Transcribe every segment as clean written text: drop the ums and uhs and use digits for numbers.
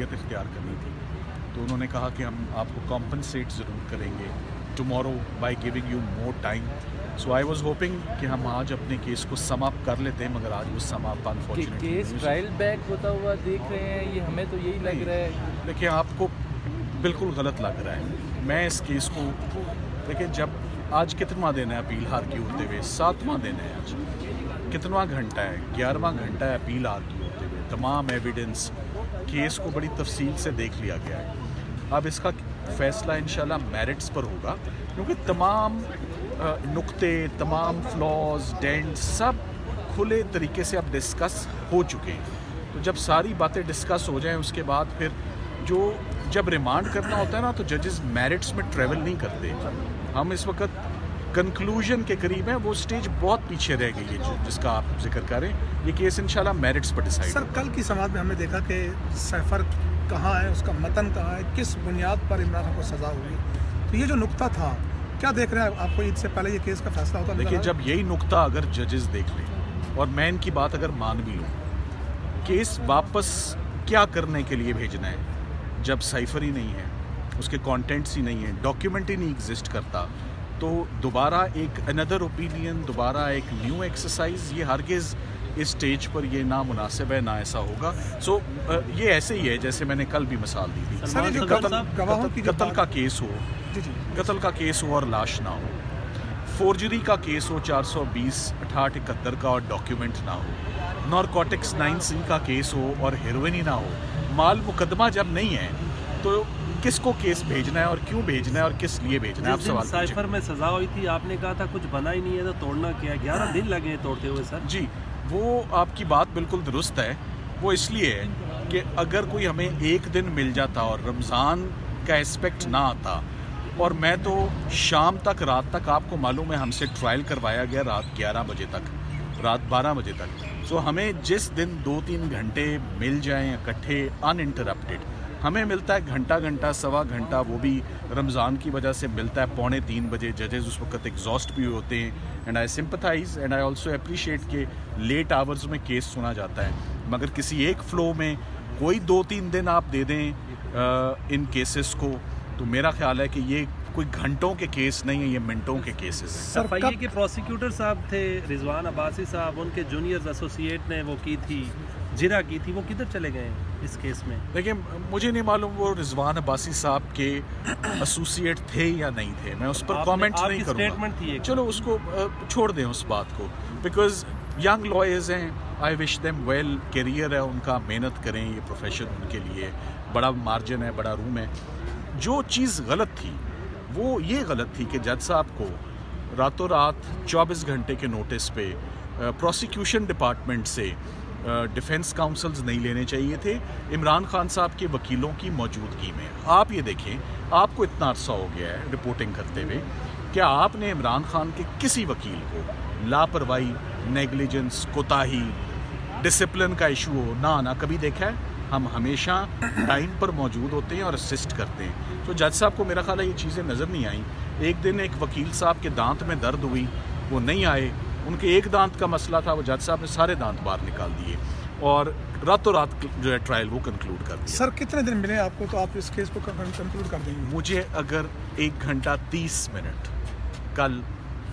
शमूलियत इख्तियार करनी थी, तो उन्होंने कहा कि हम आपको कॉम्पनसेट ज़रूर करेंगे tomorrow by giving you more time. So I was hopping कि हम आज अपने केस को समाप्त कर लेते हैं, मगर आज वो समाप्त अनफॉर्चुनेटली केस ट्रायल बैक होता हुआ देख रहे हैं, ये हमें तो यही लग रहा है। देखिए, आपको बिल्कुल गलत लग रहा है। मैं इस केस को देखिए, जब आज कितनवां दिन है अपील हार की होते हुए, 7वां दिन है आज, कितनवां घंटा है, 11वां घंटा है अपील हार की होते हुए। तमाम एविडेंस केस को बड़ी तफसील से देख लिया गया है। अब इसका फैसला इंशाल्लाह मेरिट्स पर होगा, क्योंकि तमाम नुक्ते, तमाम फ्लॉज, डेंट सब खुले तरीके से अब डिस्कस हो चुके हैं। तो जब सारी बातें डिस्कस हो जाएं, उसके बाद फिर जब रिमांड करना होता है ना, तो जजेस मेरिट्स में ट्रेवल नहीं करते। हम इस वक्त कंक्लूजन के करीब हैं, वो स्टेज बहुत पीछे रह गई है जिसका आप जिक्र करें। ये केस इंशाल्लाह मेरिट्स पर डिसाइड। सर, कल की समाअत में हमने देखा कि सैफर कहाँ है, उसका मतन कहाँ है, किस बुनियाद पर इमरान खान को सज़ा हुई, तो ये जो नुक्ता था, क्या देख रहे हैं आपको ईद से पहले ये केस का फैसला होता? देखिए, जब यही नुक्ता अगर जजेस देख लें और मैं इनकी बात अगर मान भी लूँ, केस वापस क्या करने के लिए भेजना है जब साइफर ही नहीं है, उसके कंटेंट्स ही नहीं है, डॉक्यूमेंट ही नहीं एग्जिस्ट करता, तो दोबारा एक अनदर ओपिनियन, दोबारा एक न्यू एक्सरसाइज, ये हरगिज़ इस स्टेज पर ये ना मुनासिब है, ना ऐसा होगा। सो ये ऐसे ही है जैसे मैंने कल भी मिसाल दी थी, कत्ल का केस हो, कत्ल का केस हो और लाश ना हो, फोर्जरी का केस हो 420 6871 का और डॉक्यूमेंट ना हो, नारकोटिक्स 9C का केस हो और हेरोइन ही ना हो, माल मुकदमा जब नहीं है तो किसको केस भेजना है और क्यों भेजना है और किस लिए भेजना है? आप सवाल साइफर में सजा हुई थी, आपने कहा था कुछ बना ही नहीं है तो तोड़ना क्या, 11 दिन लगे तोड़ते हुए सर। जी, वो आपकी बात बिल्कुल दुरुस्त है। वो इसलिए है कि अगर कोई हमें एक दिन मिल जाता और रमज़ान का एस्पेक्ट ना आता, और मैं तो शाम तक, रात तक, आपको मालूम है हमसे ट्रायल करवाया गया रात 11 बजे तक, रात 12 बजे तक। सो हमें जिस दिन 2-3 घंटे मिल जाएं इकट्ठे अनइंटरप्टेड, हमें मिलता है घंटा सवा घंटा, वो भी रमज़ान की वजह से मिलता है 2:45 बजे। जजेस उस वक्त एग्जॉस्ट भी होते हैं, and I sympathise and I also appreciate के लेट आवर्स में केस सुना जाता है, मगर किसी एक फ़्लो में कोई 2-3 दिन आप दे दें इन केसेस को, तो मेरा ख्याल है कि ये कोई घंटों के केस नहीं है, ये मिनटों के केसेस हैं। एफआईए के प्रोसिक्यूटर साहब थे रिजवान अब्बासी साहब, उनके जूनियर्स एसोसिएट ने वो की थी, जिरा की थी, वो किधर चले गए इस केस में? देखिए, मुझे नहीं मालूम वो रिजवान अब्बासी साहब के एसोसिएट थे या नहीं थे, मैं उस पर कमेंट नहीं करूँगा। स्टेटमेंट थी, चलो उसको छोड़ दें उस बात को, बिकॉज यंग लॉयर्स हैं, I wish them well, career है उनका, मेहनत करें, ये प्रोफेशन उनके लिए बड़ा मार्जिन है, बड़ा रूम है। जो चीज़ गलत थी वो ये गलत थी कि जज साहब को रातों रात 24 घंटे के नोटिस पे प्रोसिक्यूशन डिपार्टमेंट से डिफेंस काउंसल्स नहीं लेने चाहिए थे इमरान खान साहब के वकीलों की मौजूदगी में। आप ये देखें, आपको इतना अरसा हो गया है रिपोर्टिंग करते हुए, क्या आपने इमरान खान के किसी वकील को लापरवाही, नेग्लिजेंस, कोताही, डिसिप्लिन का इशू हो ना कभी देखा है? हम हमेशा टाइम पर मौजूद होते हैं और असिस्ट करते हैं। तो जज साहब को मेरा ख्याल है ये चीज़ें नज़र नहीं आई। एक दिन एक वकील साहब के दांत में दर्द हुई, वो नहीं आए, उनके एक दांत का मसला था, वो जज साहब ने सारे दांत बाहर निकाल दिए और रातों रात जो है ट्रायल वो कंक्लूड कर दिया। सर, कितने दिन मिले आपको तो आप इस केस को कंक्लूड कर देंगे? मुझे अगर 1 घंटा 30 मिनट कल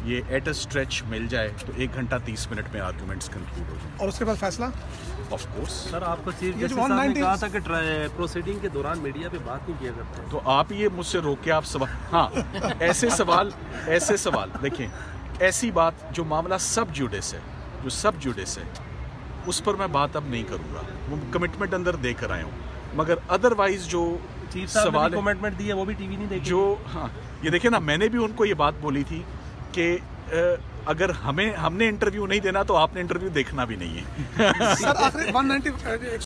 ये एट अ स्ट्रेच मिल जाए तो 1 घंटा 30 मिनट में आर्गूमेंट्स कंक्लूड हो जाए। और उसके बाद फैसला? Of course. सर, आपको चीफ जस्टिस साहब ने कहा था कि प्रोसीडिंग के दौरान मीडिया पे बात नहीं किया करते, तो आप ये मुझसे रोक के आप सवाल, हाँ, ऐसे सवाल देखें, ऐसी बात जो मामला सब जुडिस है, जो सब जुडिस है, उस पर मैं बात अब नहीं करूँगा, वो कमिटमेंट अंदर देकर आया हूँ, मगर अदरवाइज जो चीफ साहब ने कमिटमेंट दी है वो भी टीवी नहीं देखे जो, हाँ, ये देखे ना, मैंने भी उनको ये बात बोली थी कि अगर हमने इंटरव्यू नहीं देना तो आपने इंटरव्यू देखना भी नहीं है। सर, आखिर 190